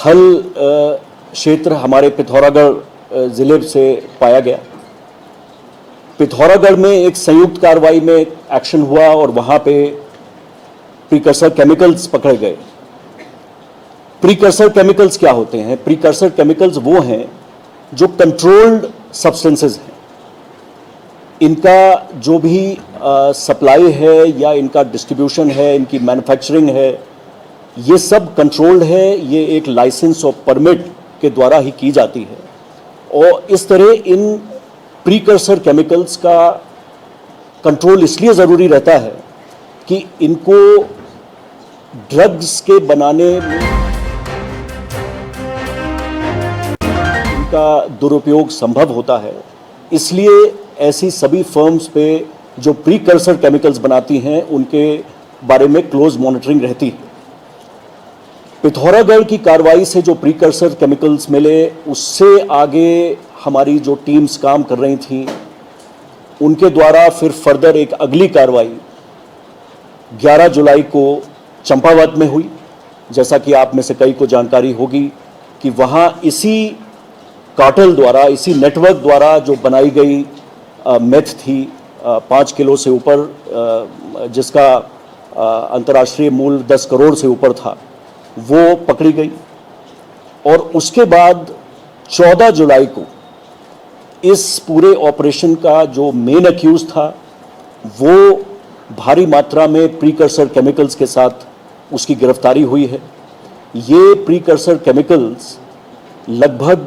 स्थल क्षेत्र हमारे पिथौरागढ़ ज़िले से पाया गया। पिथौरागढ़ में एक संयुक्त कार्रवाई में एक्शन हुआ और वहाँ पे प्रीकर्सर केमिकल्स पकड़े गए। प्रीकर्सर केमिकल्स क्या होते हैं? प्रीकर्सर केमिकल्स वो हैं जो कंट्रोल्ड सब्सटेंसेस हैं। इनका जो भी सप्लाई है या इनका डिस्ट्रीब्यूशन है, इनकी मैन्युफैक्चरिंग है, ये सब कंट्रोल्ड है। ये एक लाइसेंस और परमिट के द्वारा ही की जाती है। और इस तरह इन प्रीकर्सर केमिकल्स का कंट्रोल इसलिए ज़रूरी रहता है कि इनको ड्रग्स के बनाने में इनका दुरुपयोग संभव होता है। इसलिए ऐसी सभी फर्म्स पे जो प्रीकर्सर केमिकल्स बनाती हैं उनके बारे में क्लोज मॉनिटरिंग रहती है। पिथौरागढ़ की कार्रवाई से जो प्रीकर्सर केमिकल्स मिले, उससे आगे हमारी जो टीम्स काम कर रही थी उनके द्वारा फिर फर्दर एक अगली कार्रवाई 11 जुलाई को चंपावत में हुई। जैसा कि आप में से कई को जानकारी होगी कि वहाँ इसी कार्टेल द्वारा, इसी नेटवर्क द्वारा जो बनाई गई मेथ थी 5 किलो से ऊपर, जिसका अंतर्राष्ट्रीय मूल्य 10 करोड़ से ऊपर था, वो पकड़ी गई। और उसके बाद 14 जुलाई को इस पूरे ऑपरेशन का जो मेन अक्यूज था वो भारी मात्रा में प्रीकर्सर केमिकल्स के साथ उसकी गिरफ्तारी हुई है। ये प्रीकर्सर केमिकल्स लगभग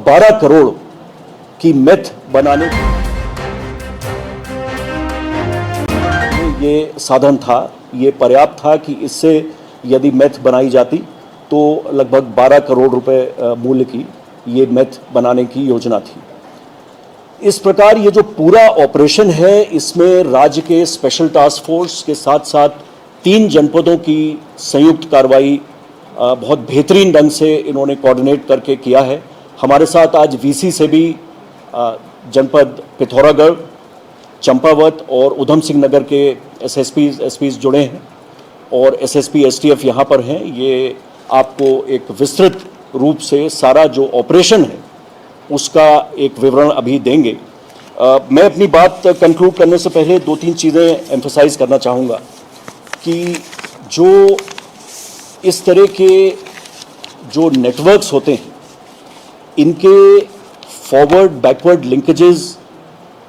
12 करोड़ की मेथ बनाने ये साधन था। ये पर्याप्त था कि इससे यदि मेथ बनाई जाती तो लगभग 12 करोड़ रुपए मूल्य की ये मेथ बनाने की योजना थी। इस प्रकार ये जो पूरा ऑपरेशन है, इसमें राज्य के स्पेशल टास्क फोर्स के साथ साथ 3 जनपदों की संयुक्त कार्रवाई बहुत बेहतरीन ढंग से इन्होंने कोऑर्डिनेट करके किया है। हमारे साथ आज वीसी से भी जनपद पिथौरागढ़, चंपावत और उधम सिंह नगर के एसपीज जुड़े हैं और एसएसपी एसटीएफ यहाँ पर हैं। ये आपको एक विस्तृत रूप से सारा जो ऑपरेशन है उसका एक विवरण अभी देंगे। मैं अपनी बात कंक्लूड करने से पहले 2-3 चीज़ें एम्फसाइज करना चाहूँगा कि जो इस तरह के जो नेटवर्क्स होते हैं, इनके फॉरवर्ड बैकवर्ड लिंकेजेस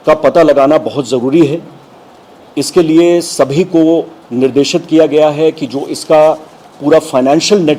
का पता लगाना बहुत ज़रूरी है। इसके लिए सभी को निर्देशित किया गया है कि जो इसका पूरा फाइनेंशियल नेट